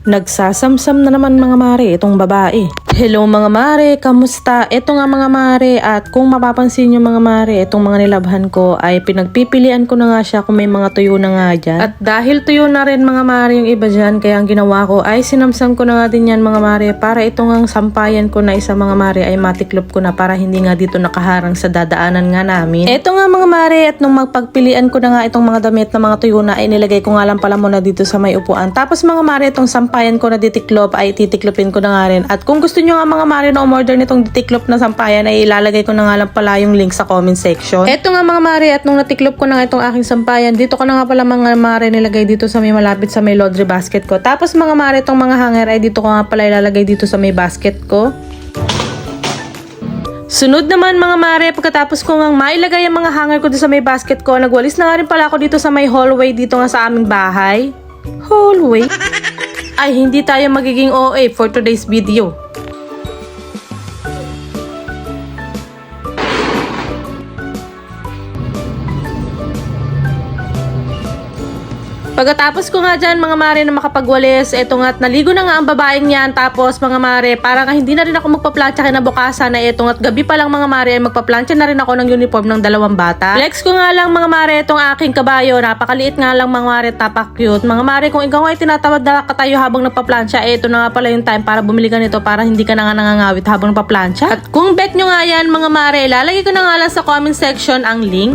Nagsasamsam na naman mga mare itong babae. Hello mga mare, kamusta? Ito nga mga mare, at kung mapapansin nyo mga mare, itong mga nilabhan ko ay pinagpipilian ko na nga siya kung may mga tuyo na nga dyan. At dahil tuyo na rin mga mare yung iba dyan, kaya ang ginawa ko ay sinamsam ko na nga din yan mga mare para itong ang sampayan ko na isa mga mare ay matiklop ko na para hindi nga dito nakaharang sa dadaanan nga namin. Ito nga mga mare, at nung magpagpilian ko na nga itong mga damit na mga tuyo na ay nilagay ko nga lang pala muna dito sa may upuan. Tapos mga mare, itong sampayan ko na ditiklop ay titiklopin ko na nga rin. At kung gusto nyo nga mga mare na umorder nitong ditiklop na sampayan ay ilalagay ko na nga lang pala yung link sa comment section. Eto nga mga mare, at nung natiklop ko na nga itong aking sampayan, dito ko na nga pala mga mare nilagay dito sa may malapit sa may laundry basket ko. Tapos mga mare, itong mga hanger ay dito ko nga pala ilalagay dito sa may basket ko. Sunod naman mga mare, pagkatapos ko nga mailagay ang mga hanger ko dito sa may basket ko, nagwalis na nga rin pala ako dito sa may hallway dito nga sa aming bahay. Hallway? Ay, hindi tayo magiging OA for today's video. Pagkatapos ko nga dyan mga mare na makapagwalis, eto nga at naligo na nga ang babaeng yan. Tapos mga mare, parang hindi na rin ako magpa-plancha kinabukasan na eto nga at gabi pa lang mga mare ay magpa-plancha na rin ako ng uniform ng dalawang bata. Flex ko nga lang mga mare itong aking kabayo, napakaliit nga lang mga mare, tapak-cute. Mga mare, kung ikaw ay tinatawad na katayo habang nagpa-plancha, eto na nga pala yung time para bumili ka nito para hindi ka na nga nangangawit habang nagpa-plancha. At kung bet nyo nga yan mga mare, lalagay ko na nga lang sa comment section ang link.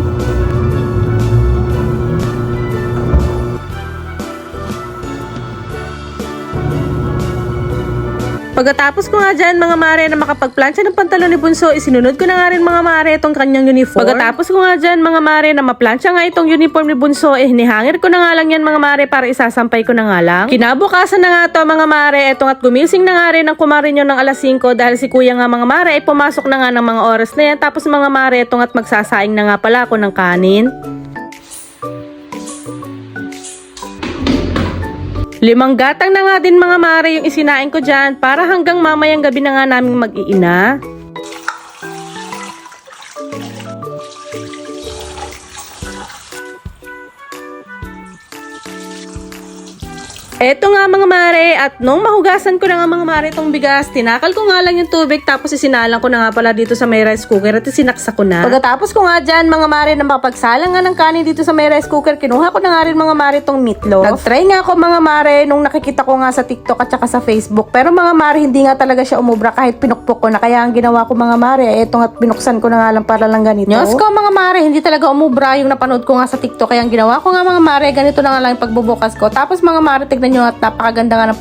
Pagkatapos ko nga dyan mga mare na makapagplansya ng pantalon ni Bunso, isinunod ko na nga rin mga mare itong kanyang uniform. Pagkatapos ko nga dyan mga mare na maplansya nga itong uniform ni Bunso, hinihangir ko na nga lang yan mga mare para isasampay ko na nga lang. Kinabukasan na nga to mga mare, etong at gumising na nga rin ang kumarin yun ng alas 5 dahil si kuya nga mga mare ay pumasok na nga ng mga oras na yan. Tapos mga mare, etong at magsasaing na nga pala ako ng kanin. 5 gatang na nga din mga mare yung isinain ko dyan para hanggang mamayang gabi na nga naming mag-iina. Eto nga mga mare, at nung mahugasan ko na nga mga mare itong bigas, tinakal ko nga lang yung tubig tapos isinalang ko na nga pala dito sa may rice cooker at isinaksa ko na. Pagkatapos ko nga dyan mga mare na makapagsalang nga ng kanin dito sa may rice cooker, kinuha ko na nga rin mga mare itong meatloaf. Nag-try nga ako mga mare nung nakikita ko nga sa TikTok at saka sa Facebook, pero mga mare hindi nga talaga siya umubra kahit pinukpok ko na, kaya ang ginawa ko mga mare ay etong at binuksan ko na nga lang para lang ganito. Diyos ko mga mare, hindi talaga umubra yung napanood ko nga sa TikTok, kaya ang ginawa ko nga mga mare, ganito na nga lang yung pagbubukas ko. Tapos mga mare, tignan nyo at napakaganda nga ng